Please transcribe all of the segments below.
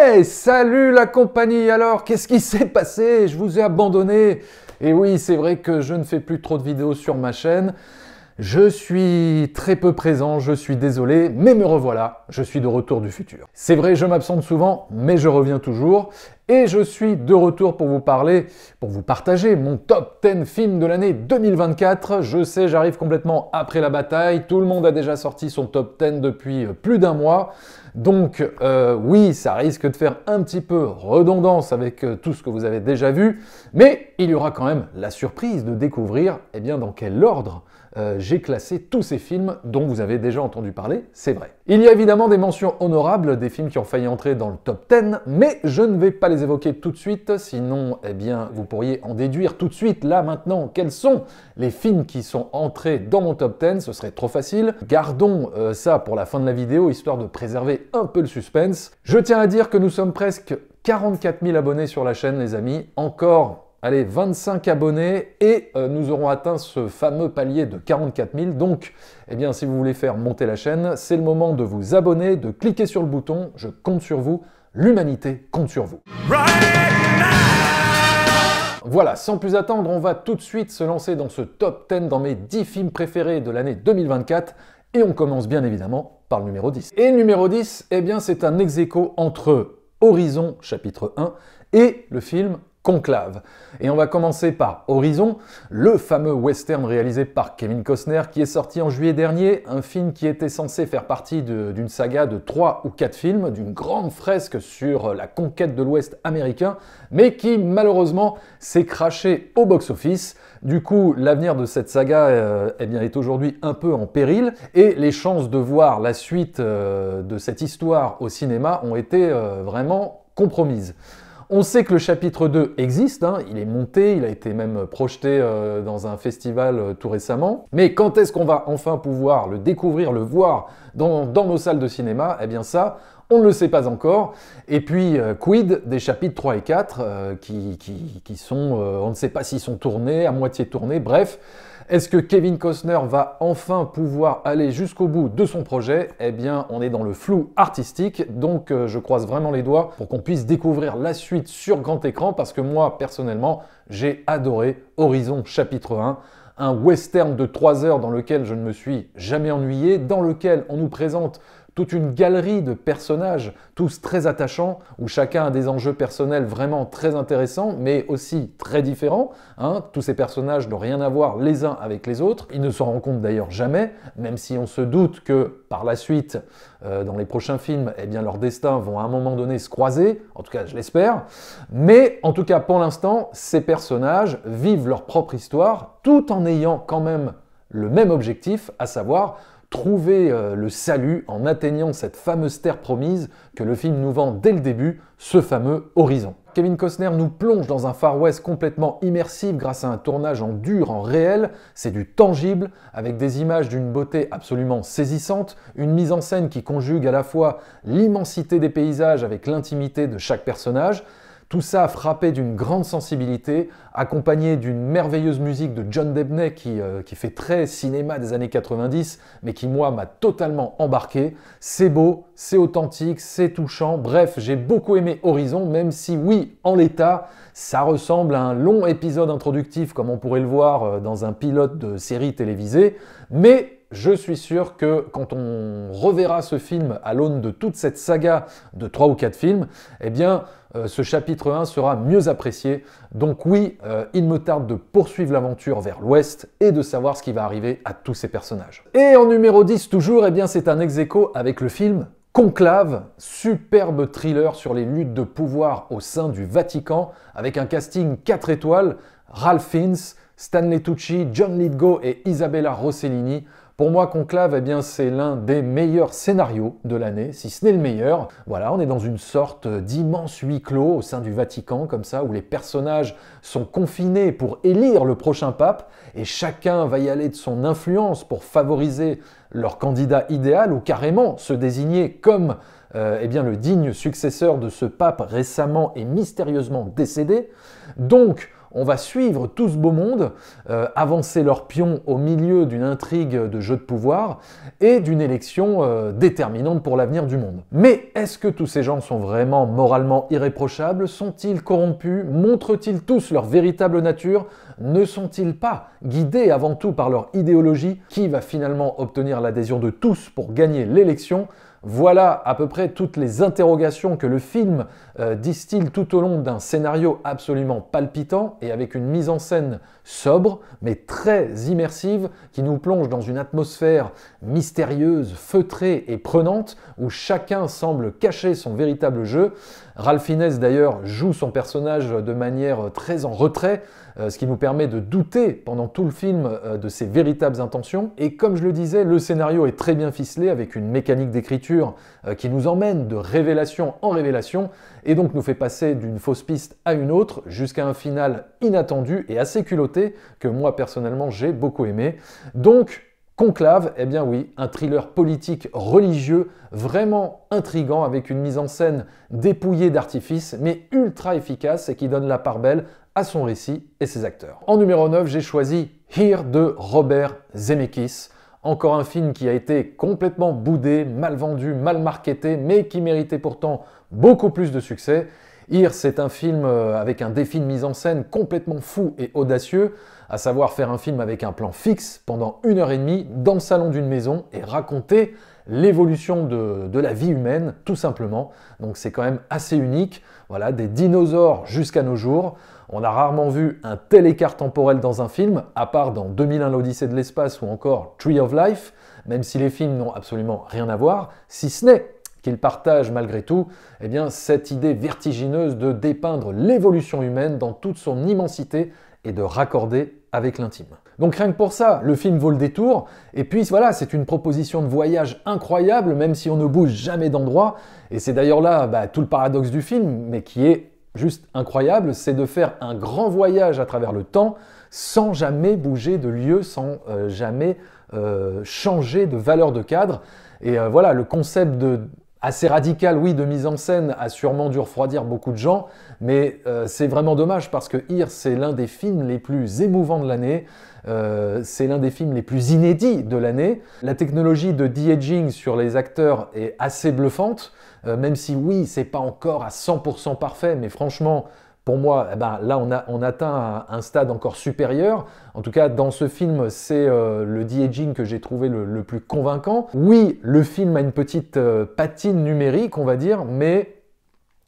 Hey, salut la compagnie. Alors, qu'est-ce qui s'est passé? Je vous ai abandonné. Et oui, c'est vrai que je ne fais plus trop de vidéos sur ma chaîne. Je suis très peu présent, je suis désolé, mais me revoilà, je suis de retour du futur. C'est vrai, je m'absente souvent, mais je reviens toujours. Et je suis de retour pour vous parler, pour vous partager mon top 10 films de l'année 2024. Je sais, j'arrive complètement après la bataille. Tout le monde a déjà sorti son top 10 depuis plus d'un mois. Donc oui, ça risque de faire un petit peu redondance avec tout ce que vous avez déjà vu. Mais il y aura quand même la surprise de découvrir dans quel ordre j'ai classé tous ces films dont vous avez déjà entendu parler, c'est vrai. Il y a évidemment des mentions honorables, des films qui ont failli entrer dans le top 10, mais je ne vais pas les évoquer tout de suite, sinon vous pourriez en déduire tout de suite, là maintenant, quels sont les films qui sont entrés dans mon top 10, ce serait trop facile. Gardons ça pour la fin de la vidéo, histoire de préserver un peu le suspense. Je tiens à dire que nous sommes presque 44 000 abonnés sur la chaîne, les amis, encore... Allez, 25 abonnés et nous aurons atteint ce fameux palier de 44 000. Donc, si vous voulez faire monter la chaîne, c'est le moment de vous abonner, de cliquer sur le bouton. Je compte sur vous. L'humanité compte sur vous. Voilà, sans plus attendre, on va tout de suite se lancer dans ce top 10 dans mes 10 films préférés de l'année 2024. Et on commence bien évidemment par le numéro 10. Et le numéro 10, c'est un ex-aequo entre Horizon, chapitre 1, et le film Conclave. Et on va commencer par Horizon, le fameux western réalisé par Kevin Costner qui est sorti en juillet dernier, un film qui était censé faire partie d'une saga de 3 ou 4 films, d'une grande fresque sur la conquête de l'Ouest américain, mais qui malheureusement s'est craché au box-office. Du coup, l'avenir de cette saga est aujourd'hui un peu en péril, et les chances de voir la suite de cette histoire au cinéma ont été vraiment compromises. On sait que le chapitre 2 existe, il est monté, il a été même projeté dans un festival tout récemment. Mais quand est-ce qu'on va enfin pouvoir le découvrir, le voir dans nos salles de cinéma? Ça, on ne le sait pas encore. Et puis, quid des chapitres 3 et 4 qui sont, on ne sait pas s'ils sont tournés, à moitié tournés, bref. Est-ce que Kevin Costner va enfin pouvoir aller jusqu'au bout de son projet? On est dans le flou artistique, donc je croise vraiment les doigts pour qu'on puisse découvrir la suite sur grand écran, parce que moi, personnellement, j'ai adoré Horizon chapitre 1, un western de 3 heures dans lequel je ne me suis jamais ennuyé, dans lequel on nous présente toute une galerie de personnages, tous très attachants, où chacun a des enjeux personnels vraiment très intéressants, mais aussi très différents. Tous ces personnages n'ont rien à voir les uns avec les autres. Ils ne s'en rendent compte d'ailleurs jamais, même si on se doute que par la suite, dans les prochains films, leurs destins vont à un moment donné se croiser. En tout cas, je l'espère. Mais en tout cas, pour l'instant, ces personnages vivent leur propre histoire, tout en ayant quand même le même objectif, à savoir trouver le salut en atteignant cette fameuse terre promise que le film nous vend dès le début, ce fameux Horizon. Kevin Costner nous plonge dans un Far West complètement immersif grâce à un tournage en dur, en réel, c'est du tangible, avec des images d'une beauté absolument saisissante, une mise en scène qui conjugue à la fois l'immensité des paysages avec l'intimité de chaque personnage. Tout ça frappé d'une grande sensibilité, accompagné d'une merveilleuse musique de John Debney qui fait très cinéma des années 90, mais qui, moi, m'a totalement embarqué. C'est beau, c'est authentique, c'est touchant. Bref, j'ai beaucoup aimé Horizon, même si, oui, en l'état, ça ressemble à un long épisode introductif, comme on pourrait le voir dans un pilote de série télévisée. Mais je suis sûr que quand on reverra ce film à l'aune de toute cette saga de 3 ou 4 films, ce chapitre 1 sera mieux apprécié. Donc oui, il me tarde de poursuivre l'aventure vers l'ouest et de savoir ce qui va arriver à tous ces personnages. Et en numéro 10 toujours, c'est un ex-aequo avec le film Conclave, superbe thriller sur les luttes de pouvoir au sein du Vatican, avec un casting 4 étoiles, Ralph Fiennes, Stanley Tucci, John Lithgow et Isabella Rossellini. Pour moi, Conclave, c'est l'un des meilleurs scénarios de l'année, si ce n'est le meilleur. Voilà, on est dans une sorte d'immense huis clos au sein du Vatican, comme ça, où les personnages sont confinés pour élire le prochain pape, et chacun va y aller de son influence pour favoriser leur candidat idéal, ou carrément se désigner comme le digne successeur de ce pape récemment et mystérieusement décédé. Donc, on va suivre tout ce beau monde, avancer leurs pions au milieu d'une intrigue de jeu de pouvoir et d'une élection déterminante pour l'avenir du monde. Mais est-ce que tous ces gens sont vraiment moralement irréprochables? Sont-ils corrompus? Montrent-ils tous leur véritable nature? Ne sont-ils pas guidés avant tout par leur idéologie qui va finalement obtenir l'adhésion de tous pour gagner l'élection? Voilà à peu près toutes les interrogations que le film distille tout au long d'un scénario absolument palpitant et avec une mise en scène sobre mais très immersive qui nous plonge dans une atmosphère mystérieuse, feutrée et prenante où chacun semble cacher son véritable jeu. Ralph Fiennes d'ailleurs joue son personnage de manière très en retrait, ce qui nous permet de douter pendant tout le film de ses véritables intentions. Et comme je le disais, le scénario est très bien ficelé avec une mécanique d'écriture qui nous emmène de révélation en révélation et donc nous fait passer d'une fausse piste à une autre jusqu'à un final inattendu et assez culotté que moi personnellement j'ai beaucoup aimé. Donc Conclave, eh bien oui, un thriller politique religieux vraiment intriguant avec une mise en scène dépouillée d'artifice mais ultra efficace et qui donne la part belle à son récit et ses acteurs. En numéro 9, j'ai choisi Here de Robert Zemeckis. Encore un film qui a été complètement boudé, mal vendu, mal marketé, mais qui méritait pourtant beaucoup plus de succès. Here, c'est un film avec un défi de mise en scène complètement fou et audacieux, à savoir faire un film avec un plan fixe pendant 1h30 dans le salon d'une maison et raconter l'évolution de la vie humaine, tout simplement. Donc c'est quand même assez unique. Voilà, des dinosaures jusqu'à nos jours. On a rarement vu un tel écart temporel dans un film, à part dans 2001 l'Odyssée de l'espace ou encore Tree of Life, même si les films n'ont absolument rien à voir, si ce n'est qu'ils partagent malgré tout eh bien, cette idée vertigineuse de dépeindre l'évolution humaine dans toute son immensité et de raccorder avec l'intime. Donc rien que pour ça, le film vaut le détour, et puis voilà, c'est une proposition de voyage incroyable, même si on ne bouge jamais d'endroit, et c'est d'ailleurs là tout le paradoxe du film, mais qui est juste incroyable, c'est de faire un grand voyage à travers le temps sans jamais bouger de lieu, sans jamais changer de valeur de cadre. Et voilà, le concept assez radical, oui, de mise en scène a sûrement dû refroidir beaucoup de gens, mais c'est vraiment dommage parce que Here, c'est l'un des films les plus émouvants de l'année, c'est l'un des films les plus inédits de l'année. La technologie de de-aging sur les acteurs est assez bluffante, même si oui, c'est pas encore à 100% parfait, mais franchement, pour moi, là, on atteint un stade encore supérieur. En tout cas, dans ce film, c'est le de-aging que j'ai trouvé le plus convaincant. Oui, le film a une petite patine numérique, on va dire, mais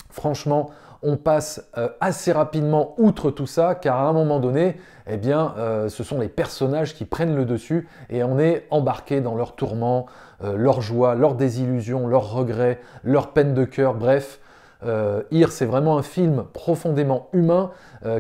franchement, on passe assez rapidement outre tout ça, car à un moment donné, eh bien, ce sont les personnages qui prennent le dessus et on est embarqué dans leurs tourments, leurs joies, leurs désillusions, leurs regrets, leurs peines de cœur, bref. Here, c'est vraiment un film profondément humain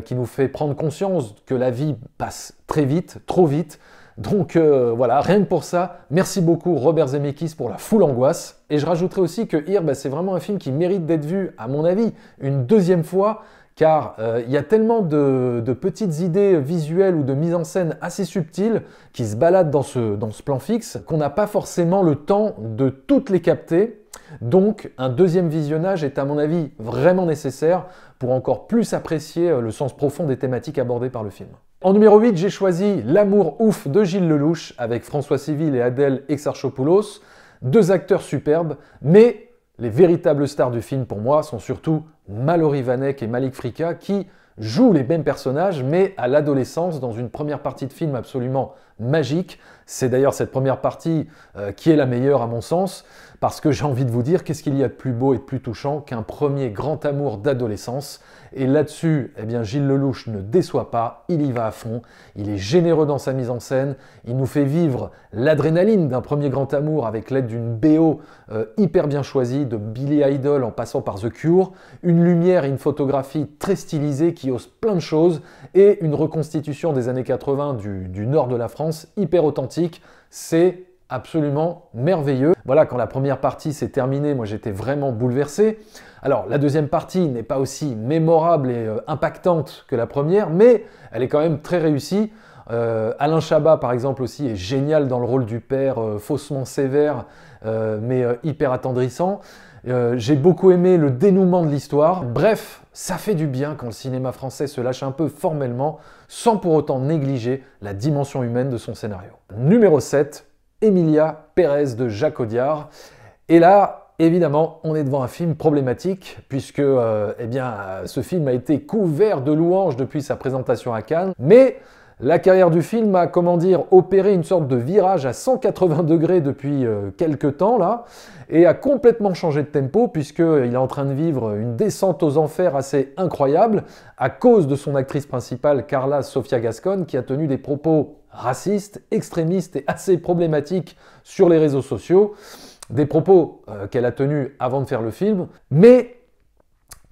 qui nous fait prendre conscience que la vie passe très vite, trop vite. Donc voilà, rien que pour ça, merci beaucoup Robert Zemeckis pour la full angoisse. Et je rajouterai aussi que Here, c'est vraiment un film qui mérite d'être vu, à mon avis, une deuxième fois, car il y a tellement de petites idées visuelles ou de mise en scène assez subtiles qui se baladent dans ce plan fixe qu'on n'a pas forcément le temps de toutes les capter. Donc un deuxième visionnage est à mon avis vraiment nécessaire pour encore plus apprécier le sens profond des thématiques abordées par le film. En numéro 8, j'ai choisi L'amour ouf de Gilles Lellouche avec François Civil et Adèle Exarchopoulos, deux acteurs superbes, mais les véritables stars du film pour moi sont surtout Mallory Vanek et Malik Frika qui jouent les mêmes personnages mais à l'adolescence dans une première partie de film absolument magique. C'est d'ailleurs cette première partie qui est la meilleure à mon sens parce que j'ai envie de vous dire qu'est-ce qu'il y a de plus beau et de plus touchant qu'un premier grand amour d'adolescence. Et là-dessus, eh bien, Gilles Lellouche ne déçoit pas, il y va à fond, il est généreux dans sa mise en scène, il nous fait vivre l'adrénaline d'un premier grand amour avec l'aide d'une BO hyper bien choisie, de Billy Idol en passant par The Cure, une lumière et une photographie très stylisée qui osent plein de choses, et une reconstitution des années 80 du nord de la France hyper authentique. C'est absolument merveilleux. Voilà, quand la première partie s'est terminée, moi j'étais vraiment bouleversé. Alors la deuxième partie n'est pas aussi mémorable et impactante que la première, mais elle est quand même très réussie. Alain Chabat par exemple aussi est génial dans le rôle du père, faussement sévère, mais hyper attendrissant. J'ai beaucoup aimé le dénouement de l'histoire. Bref, ça fait du bien quand le cinéma français se lâche un peu formellement, sans pour autant négliger la dimension humaine de son scénario. Numéro 7, Emilia Pérez de Jacques Audiard. Et là, évidemment, on est devant un film problématique, puisque ce film a été couvert de louanges depuis sa présentation à Cannes, mais la carrière du film a, opéré une sorte de virage à 180 degrés depuis quelques temps, là, et a complètement changé de tempo, puisqu'il est en train de vivre une descente aux enfers assez incroyable, à cause de son actrice principale, Carla Sofia Gascon, qui a tenu des propos racistes, extrémistes et assez problématiques sur les réseaux sociaux, des propos qu'elle a tenus avant de faire le film, mais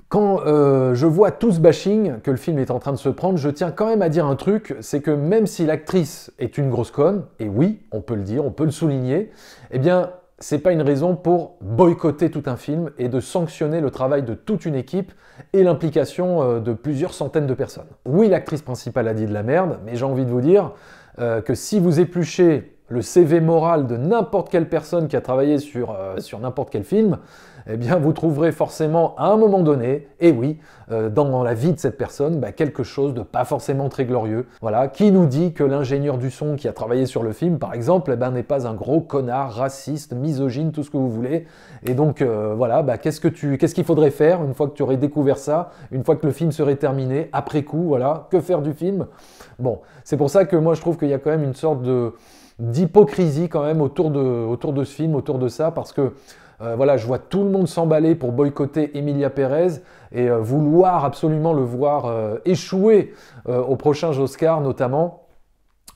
quand je vois tout ce bashing que le film est en train de se prendre, je tiens quand même à dire un truc, c'est que même si l'actrice est une grosse conne, et oui, on peut le dire, on peut le souligner, eh bien, c'est pas une raison pour boycotter tout un film et de sanctionner le travail de toute une équipe et l'implication de plusieurs centaines de personnes. Oui, l'actrice principale a dit de la merde, mais j'ai envie de vous dire que si vous épluchez le CV moral de n'importe quelle personne qui a travaillé sur n'importe quel film, eh bien vous trouverez forcément à un moment donné, et oui, dans la vie de cette personne, quelque chose de pas forcément très glorieux. Voilà, qui nous dit que l'ingénieur du son qui a travaillé sur le film, par exemple, n'est pas un gros connard, raciste, misogyne, tout ce que vous voulez. Et donc qu'est-ce qu'il faudrait faire une fois que tu aurais découvert ça, une fois que le film serait terminé, après coup, voilà, que faire du film? Bon, c'est pour ça que moi je trouve qu'il y a quand même une sorte d'hypocrisie quand même autour de ce film, autour de ça, parce que je vois tout le monde s'emballer pour boycotter Emilia Pérez et vouloir absolument le voir échouer aux prochains Oscars notamment.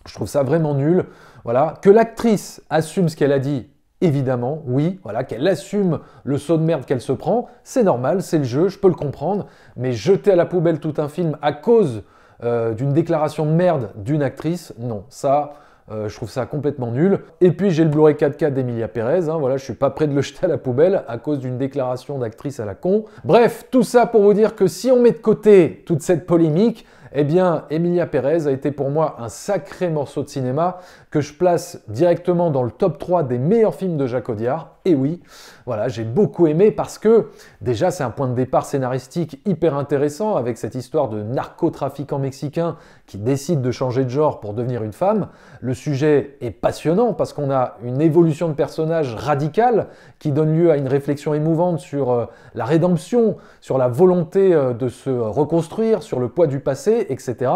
Je trouve ça vraiment nul. Voilà. Que l'actrice assume ce qu'elle a dit, évidemment, oui. Voilà. Qu'elle assume le saut de merde qu'elle se prend, c'est normal, c'est le jeu, je peux le comprendre. Mais jeter à la poubelle tout un film à cause d'une déclaration de merde d'une actrice, non, ça... je trouve ça complètement nul. Et puis j'ai le Blu-ray 4K d'Emilia Pérez, voilà, je suis pas prêt de le jeter à la poubelle à cause d'une déclaration d'actrice à la con. Bref, tout ça pour vous dire que si on met de côté toute cette polémique, eh bien, Emilia Pérez a été pour moi un sacré morceau de cinéma que je place directement dans le top 3 des meilleurs films de Jacques Audiard. Et oui, voilà, j'ai beaucoup aimé parce que déjà c'est un point de départ scénaristique hyper intéressant avec cette histoire de narcotrafiquant mexicain qui décide de changer de genre pour devenir une femme. Le sujet est passionnant parce qu'on a une évolution de personnage radicale qui donne lieu à une réflexion émouvante sur la rédemption, sur la volonté de se reconstruire, sur le poids du passé, etc.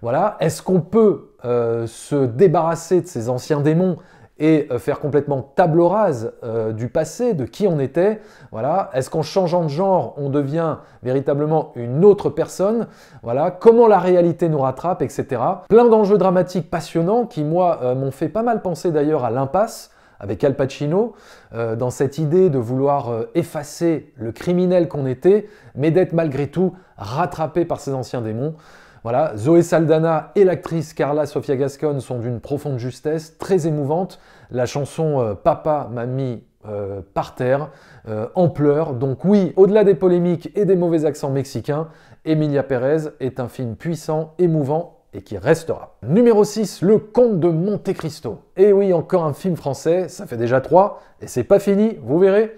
Voilà. Est-ce qu'on peut se débarrasser de ces anciens démons et faire complètement table rase du passé, de qui on était? Voilà. Est-ce qu'en changeant de genre, on devient véritablement une autre personne? Voilà. Comment la réalité nous rattrape, etc. Plein d'enjeux dramatiques passionnants qui, moi, m'ont fait pas mal penser d'ailleurs à L'Impasse, avec Al Pacino, dans cette idée de vouloir effacer le criminel qu'on était, mais d'être malgré tout rattrapé par ces anciens démons. Voilà, Zoé Saldana et l'actrice Carla Sofia Gascon sont d'une profonde justesse, très émouvante. La chanson Papa m'a mis par terre, en pleurs. Donc oui, au-delà des polémiques et des mauvais accents mexicains, Emilia Pérez est un film puissant, émouvant et qui restera. Numéro 6, Le Comte de Monte Cristo. Et oui, encore un film français, ça fait déjà 3, et c'est pas fini, vous verrez.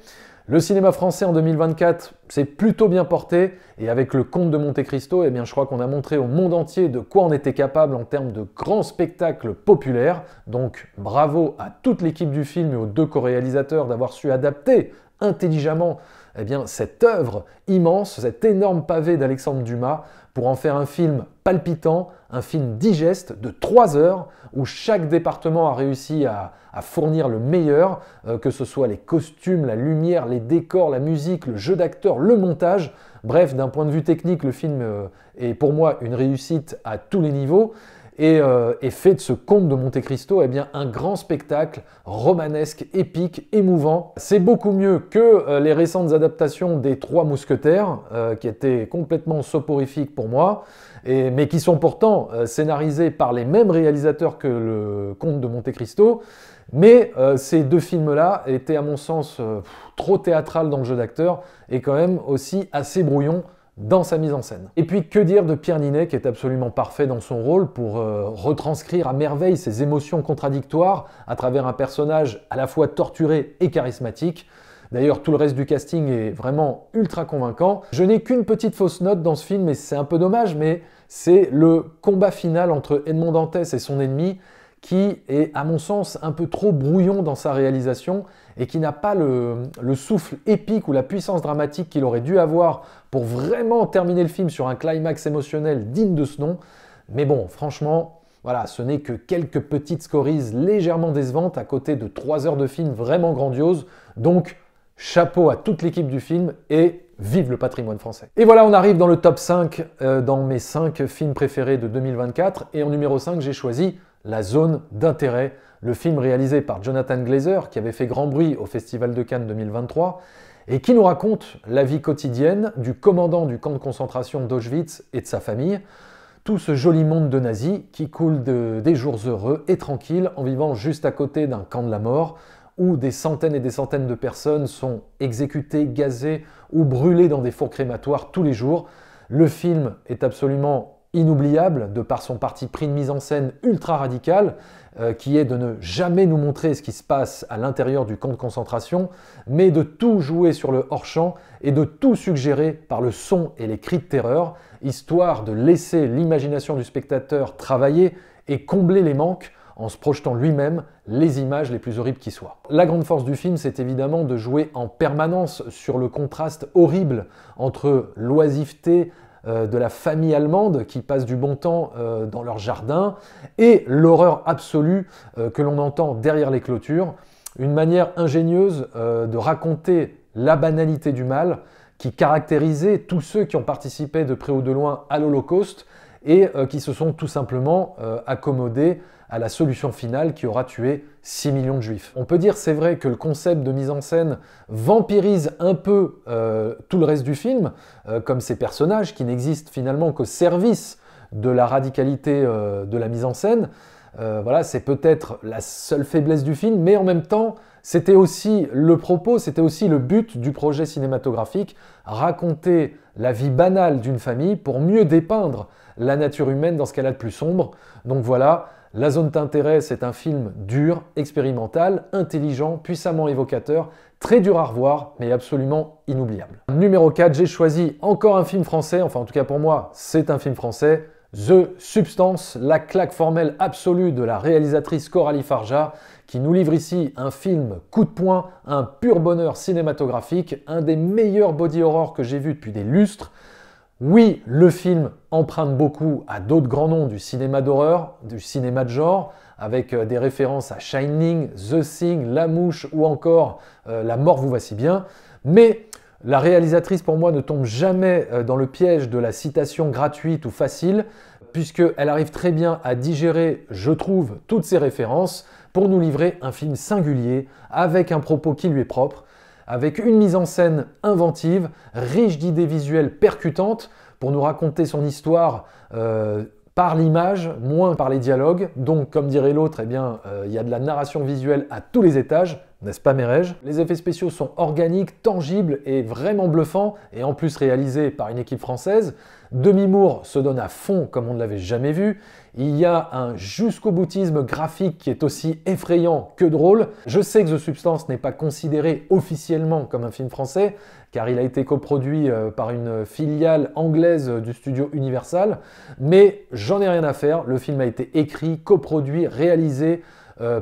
Le cinéma français en 2024 s'est plutôt bien porté, et avec Le Comte de Monte Cristo, eh bien, je crois qu'on a montré au monde entier de quoi on était capable en termes de grands spectacles populaires. Donc bravo à toute l'équipe du film et aux 2 co-réalisateurs d'avoir su adapter intelligemment cette œuvre immense, cet énorme pavé d'Alexandre Dumas, pour en faire un film palpitant, un film digeste de 3 heures, où chaque département a réussi à fournir le meilleur, que ce soit les costumes, la lumière, les décors, la musique, le jeu d'acteur, le montage. Bref, d'un point de vue technique, le film est pour moi une réussite à tous les niveaux. Et fait de ce Comte de Monte Cristo un grand spectacle romanesque, épique, émouvant. C'est beaucoup mieux que les récentes adaptations des 3 Mousquetaires, qui étaient complètement soporifiques pour moi, mais qui sont pourtant scénarisés par les mêmes réalisateurs que le Comte de Monte Cristo. Mais ces 2 films-là étaient à mon sens trop théâtrales dans le jeu d'acteur et quand même aussi assez brouillons dans sa mise en scène. Et puis que dire de Pierre Ninet qui est absolument parfait dans son rôle pour retranscrire à merveille ses émotions contradictoires à travers un personnage à la fois torturé et charismatique. D'ailleurs, tout le reste du casting est vraiment ultra convaincant. Je n'ai qu'une petite fausse note dans ce film, et c'est un peu dommage, mais c'est le combat final entre Edmond Dantès et son ennemi, qui est, à mon sens, un peu trop brouillon dans sa réalisation et qui n'a pas le souffle épique ou la puissance dramatique qu'il aurait dû avoir pour vraiment terminer le film sur un climax émotionnel digne de ce nom. Mais bon, franchement, voilà, ce n'est que quelques petites scories légèrement décevantes à côté de 3 heures de film vraiment grandiose. Donc, chapeau à toute l'équipe du film et vive le patrimoine français. Et voilà, on arrive dans le top 5, dans mes 5 films préférés de 2024. Et en numéro 5, j'ai choisi La Zone d'intérêt, le film réalisé par Jonathan Glazer, qui avait fait grand bruit au Festival de Cannes 2023, et qui nous raconte la vie quotidienne du commandant du camp de concentration d'Auschwitz et de sa famille, tout ce joli monde de nazis qui coule des jours heureux et tranquilles en vivant juste à côté d'un camp de la mort, où des centaines et des centaines de personnes sont exécutées, gazées ou brûlées dans des fours crématoires tous les jours. Le film est absolument inoubliable de par son parti pris de mise en scène ultra radical, qui est de ne jamais nous montrer ce qui se passe à l'intérieur du camp de concentration, mais de tout jouer sur le hors-champ et de tout suggérer par le son et les cris de terreur, histoire de laisser l'imagination du spectateur travailler et combler les manques en se projetant lui-même les images les plus horribles qui soient. La grande force du film, c'est évidemment de jouer en permanence sur le contraste horrible entre l'oisiveté de la famille allemande qui passe du bon temps dans leur jardin et l'horreur absolue que l'on entend derrière les clôtures. Une manière ingénieuse de raconter la banalité du mal qui caractérisait tous ceux qui ont participé de près ou de loin à l'Holocauste et qui se sont tout simplement accommodés à la solution finale qui aura tué 6 millions de juifs. On peut dire, c'est vrai, que le concept de mise en scène vampirise un peu tout le reste du film, comme ces personnages qui n'existent finalement qu'au service de la radicalité de la mise en scène. Voilà, c'est peut-être la seule faiblesse du film, mais en même temps, c'était aussi le propos, c'était aussi le but du projet cinématographique, raconter la vie banale d'une famille pour mieux dépeindre la nature humaine dans ce qu'elle a de plus sombre. Donc voilà, La Zone d'intérêt, c'est un film dur, expérimental, intelligent, puissamment évocateur, très dur à revoir, mais absolument inoubliable. Numéro 4, j'ai choisi encore un film français, enfin en tout cas pour moi, c'est un film français, The Substance, la claque formelle absolue de la réalisatrice Coralie Farja, qui nous livre ici un film coup de poing, un pur bonheur cinématographique, un des meilleurs body horror que j'ai vu depuis des lustres. Oui, le film emprunte beaucoup à d'autres grands noms du cinéma d'horreur, du cinéma de genre, avec des références à Shining, The Thing, La Mouche ou encore La Mort vous voici bien, mais la réalisatrice, pour moi, ne tombe jamais dans le piège de la citation gratuite ou facile, puisqu'elle arrive très bien à digérer, je trouve, toutes ces références pour nous livrer un film singulier, avec un propos qui lui est propre, avec une mise en scène inventive, riche d'idées visuelles percutantes, pour nous raconter son histoire par l'image, moins par les dialogues. Donc, comme dirait l'autre, eh bien, il y a de la narration visuelle à tous les étages, n'est-ce pas Mérège? Les effets spéciaux sont organiques, tangibles et vraiment bluffants, et en plus réalisés par une équipe française. Demi Moore se donne à fond comme on ne l'avait jamais vu. Il y a un jusqu'au boutisme graphique qui est aussi effrayant que drôle. Je sais que The Substance n'est pas considéré officiellement comme un film français, car il a été coproduit par une filiale anglaise du studio Universal, mais j'en ai rien à faire. Le film a été écrit, coproduit, réalisé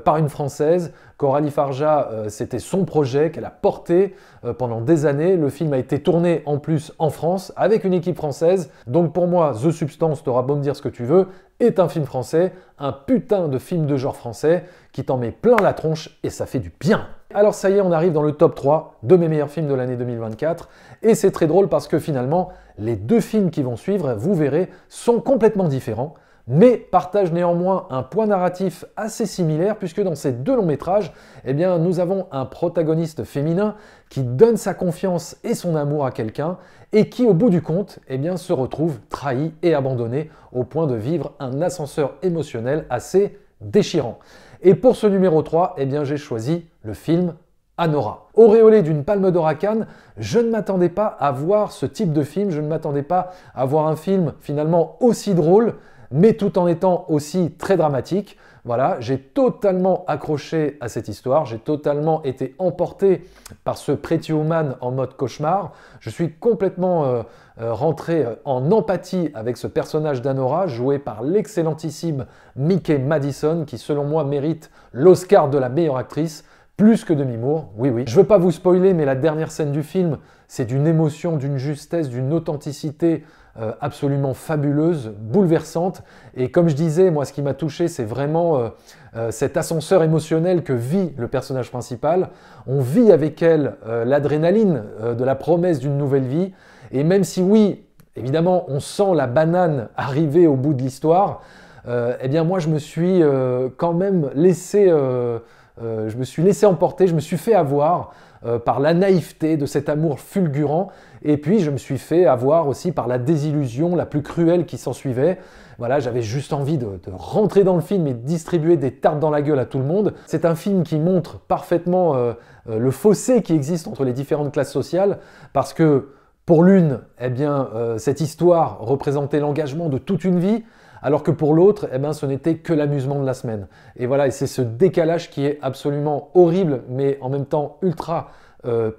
par une Française. Coralie Farja, c'était son projet qu'elle a porté pendant des années. Le film a été tourné en plus en France avec une équipe française. Donc pour moi, The Substance, t'auras beau me dire ce que tu veux, est un film français, un putain de film de genre français qui t'en met plein la tronche et ça fait du bien. Alors ça y est, on arrive dans le top 3 de mes meilleurs films de l'année 2024 et c'est très drôle parce que finalement, les deux films qui vont suivre, vous verrez, sont complètement différents, mais partagent néanmoins un point narratif assez similaire puisque dans ces deux longs métrages, eh bien, nous avons un protagoniste féminin qui donne sa confiance et son amour à quelqu'un et qui, au bout du compte, eh bien, se retrouve trahi et abandonné au point de vivre un ascenseur émotionnel assez déchirant. Et pour ce numéro 3, eh bien, j'ai choisi le film Anora. Auréolé d'une palme d'or à Cannes, je ne m'attendais pas à voir ce type de film, je ne m'attendais pas à voir un film finalement aussi drôle, mais tout en étant aussi très dramatique. Voilà, j'ai totalement accroché à cette histoire, j'ai totalement été emporté par ce Pretty Woman en mode cauchemar. Je suis complètement rentré en empathie avec ce personnage d'Anora, joué par l'excellentissime Mickey Madison, qui selon moi mérite l'Oscar de la meilleure actrice. Plus que Demi Moore, oui oui. Je veux pas vous spoiler, mais la dernière scène du film, c'est d'une émotion, d'une justesse, d'une authenticité absolument fabuleuse, bouleversante. Et comme je disais, moi ce qui m'a touché, c'est vraiment cet ascenseur émotionnel que vit le personnage principal. On vit avec elle l'adrénaline de la promesse d'une nouvelle vie. Et même si oui, évidemment, on sent la banane arriver au bout de l'histoire, eh bien moi je me suis quand même laissé... je me suis laissé emporter, je me suis fait avoir par la naïveté de cet amour fulgurant, et puis je me suis fait avoir aussi par la désillusion la plus cruelle qui s'ensuivait. Voilà, j'avais juste envie de rentrer dans le film et de distribuer des tartes dans la gueule à tout le monde. C'est un film qui montre parfaitement le fossé qui existe entre les différentes classes sociales, parce que pour l'une, eh bien, cette histoire représentait l'engagement de toute une vie, alors que pour l'autre, eh ben, ce n'était que l'amusement de la semaine. Et voilà, et c'est ce décalage qui est absolument horrible, mais en même temps ultra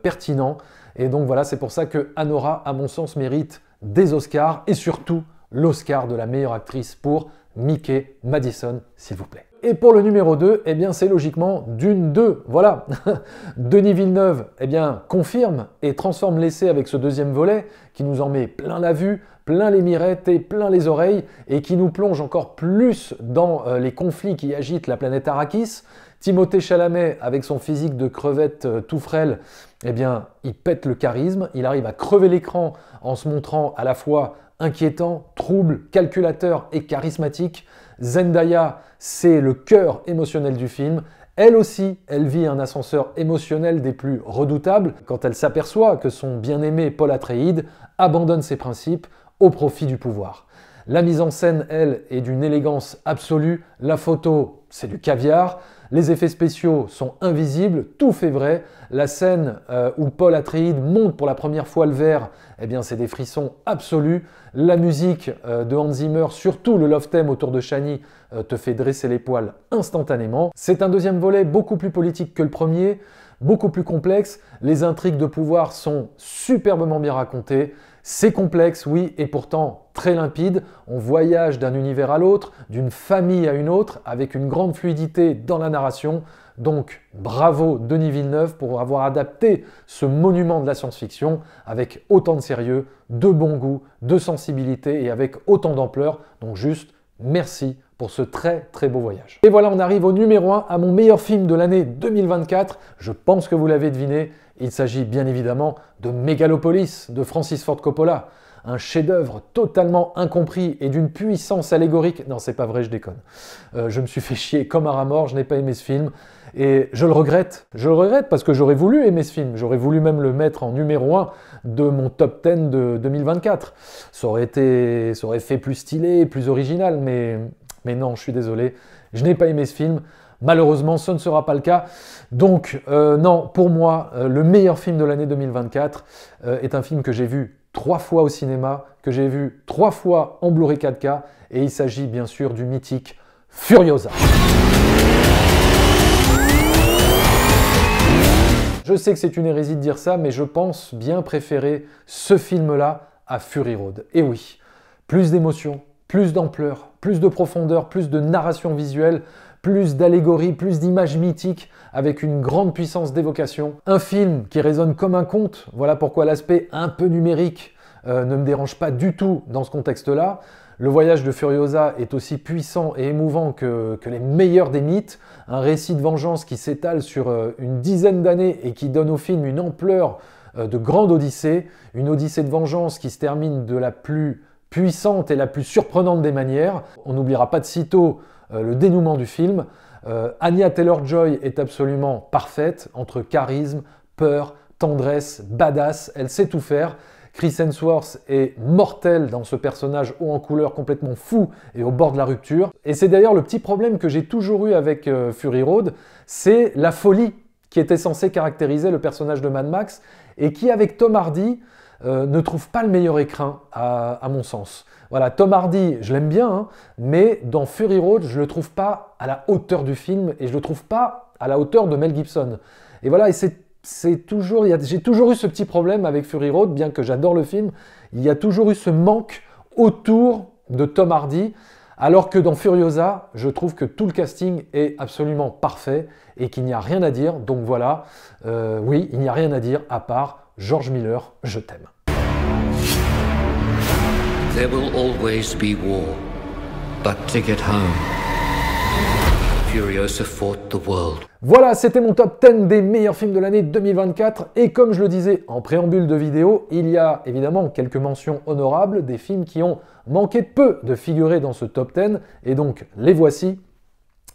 pertinent. Et donc voilà, c'est pour ça que Anora, à mon sens, mérite des Oscars, et surtout l'Oscar de la meilleure actrice pour Mickey Madison, s'il vous plaît. Et pour le numéro 2, eh bien, c'est logiquement Dune 2. Voilà, Denis Villeneuve eh bien, confirme et transforme l'essai avec ce deuxième volet qui nous en met plein la vue, plein les mirettes et plein les oreilles et qui nous plonge encore plus dans les conflits qui agitent la planète Arrakis. Timothée Chalamet, avec son physique de crevette tout frêle, eh bien, il pète le charisme, il arrive à crever l'écran en se montrant à la fois inquiétant, trouble, calculateur et charismatique. Zendaya, c'est le cœur émotionnel du film. Elle aussi, elle vit un ascenseur émotionnel des plus redoutables quand elle s'aperçoit que son bien-aimé Paul Atreides abandonne ses principes au profit du pouvoir. La mise en scène, elle, est d'une élégance absolue. La photo, c'est du caviar. Les effets spéciaux sont invisibles, tout fait vrai. La scène où Paul Atreides monte pour la première fois le verre, eh bien c'est des frissons absolus. La musique de Hans Zimmer, surtout le love theme autour de Chani, te fait dresser les poils instantanément. C'est un deuxième volet beaucoup plus politique que le premier, beaucoup plus complexe. Les intrigues de pouvoir sont superbement bien racontées. C'est complexe, oui, et pourtant très limpide. On voyage d'un univers à l'autre, d'une famille à une autre, avec une grande fluidité dans la narration. Donc, bravo Denis Villeneuve pour avoir adapté ce monument de la science-fiction avec autant de sérieux, de bon goût, de sensibilité et avec autant d'ampleur. Donc juste, merci pour ce très très beau voyage. Et voilà, on arrive au numéro 1, à mon meilleur film de l'année 2024. Je pense que vous l'avez deviné, il s'agit bien évidemment de Megalopolis de Francis Ford Coppola. Un chef-d'œuvre totalement incompris et d'une puissance allégorique. Non, c'est pas vrai, je déconne. Je me suis fait chier comme un rat mort, je n'ai pas aimé ce film. Et je le regrette. Je le regrette parce que j'aurais voulu aimer ce film. J'aurais voulu même le mettre en numéro 1 de mon top 10 de 2024. Ça aurait fait plus stylé, plus original, mais non, je suis désolé. Je n'ai pas aimé ce film. Malheureusement, ce ne sera pas le cas. Donc, non, pour moi, le meilleur film de l'année 2024 est un film que j'ai vu 3 fois au cinéma, que j'ai vu 3 fois en Blu-ray 4K, et il s'agit bien sûr du mythique Furiosa. Je sais que c'est une hérésie de dire ça, mais je pense bien préférer ce film-là à Fury Road. Et oui, plus d'émotion, plus d'ampleur, plus de profondeur, plus de narration visuelle, plus d'allégories, plus d'images mythiques, avec une grande puissance d'évocation. Un film qui résonne comme un conte, voilà pourquoi l'aspect un peu numérique ne me dérange pas du tout dans ce contexte-là. Le voyage de Furiosa est aussi puissant et émouvant que les meilleurs des mythes. Un récit de vengeance qui s'étale sur une dizaine d'années et qui donne au film une ampleur de grande odyssée. Une odyssée de vengeance qui se termine de la plus puissante et la plus surprenante des manières. On n'oubliera pas de sitôt le dénouement du film. Anya Taylor-Joy est absolument parfaite entre charisme, peur, tendresse, badass. Elle sait tout faire. Chris Hemsworth est mortel dans ce personnage haut en couleur complètement fou et au bord de la rupture. Et c'est d'ailleurs le petit problème que j'ai toujours eu avec Fury Road, c'est la folie qui était censée caractériser le personnage de Mad Max et qui, avec Tom Hardy, ne trouve pas le meilleur écrin, à mon sens. Voilà, Tom Hardy, je l'aime bien, hein, mais dans Fury Road, je le trouve pas à la hauteur du film et je le trouve pas à la hauteur de Mel Gibson. Et voilà, et j'ai toujours eu ce petit problème avec Fury Road, bien que j'adore le film, il y a toujours eu ce manque autour de Tom Hardy, alors que dans Furiosa, je trouve que tout le casting est absolument parfait et qu'il n'y a rien à dire. Donc voilà, oui, il n'y a rien à dire à part George Miller, je t'aime. There will always be war, but to get home, Furiosa fought the world. Voilà, c'était mon top 10 des meilleurs films de l'année 2024. Et comme je le disais en préambule de vidéo, il y a évidemment quelques mentions honorables, des films qui ont manqué peu de figurer dans ce top 10. Et donc, les voici.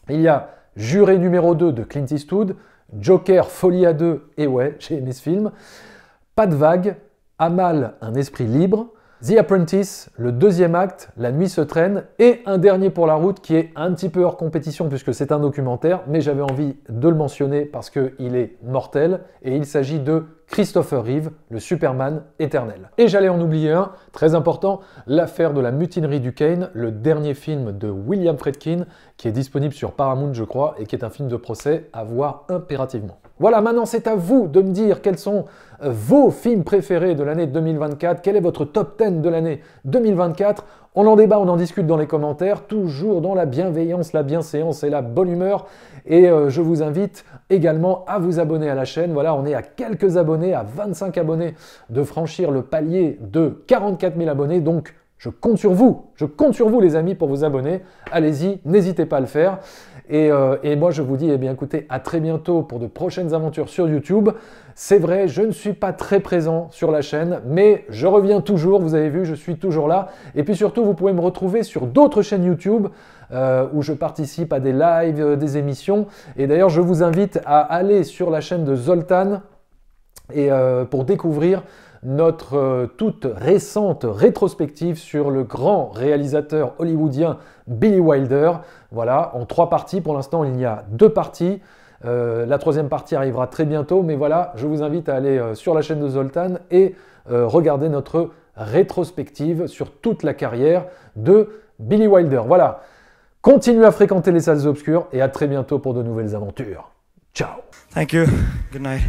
Il y a Juré numéro 2 de Clint Eastwood, Joker, Folie à deux, et ouais, j'ai aimé ce film. Pas de vague, Amal, un esprit libre. The Apprentice, le deuxième acte, La nuit se traîne, et un dernier pour la route qui est un petit peu hors compétition puisque c'est un documentaire, mais j'avais envie de le mentionner parce qu'il est mortel, et il s'agit de Christopher Reeve, le Superman éternel. Et j'allais en oublier un, très important, L'affaire de la mutinerie du Kane, le dernier film de William Friedkin, qui est disponible sur Paramount je crois, et qui est un film de procès à voir impérativement. Voilà, maintenant c'est à vous de me dire quels sont vos films préférés de l'année 2024, quel est votre top 10 de l'année 2024. On en débat, on en discute dans les commentaires, toujours dans la bienveillance, la bienséance et la bonne humeur. Et je vous invite également à vous abonner à la chaîne. Voilà, on est à quelques abonnés, à 25 abonnés, de franchir le palier de 44 000 abonnés. Donc, je compte sur vous les amis pour vous abonner. Allez-y, n'hésitez pas à le faire. Et moi je vous dis, eh bien écoutez, à très bientôt pour de prochaines aventures sur YouTube. C'est vrai, je ne suis pas très présent sur la chaîne, mais je reviens toujours, vous avez vu, je suis toujours là. Et puis surtout, vous pouvez me retrouver sur d'autres chaînes YouTube où je participe à des lives, des émissions. Et d'ailleurs, je vous invite à aller sur la chaîne de Zoltan et pour découvrir notre toute récente rétrospective sur le grand réalisateur hollywoodien Billy Wilder. Voilà, en 3 parties. Pour l'instant, il y a 2 parties. La 3e partie arrivera très bientôt. Mais voilà, je vous invite à aller sur la chaîne de Zoltan et regarder notre rétrospective sur toute la carrière de Billy Wilder. Voilà, continuez à fréquenter les salles obscures et à très bientôt pour de nouvelles aventures. Ciao. Thank you. Good night.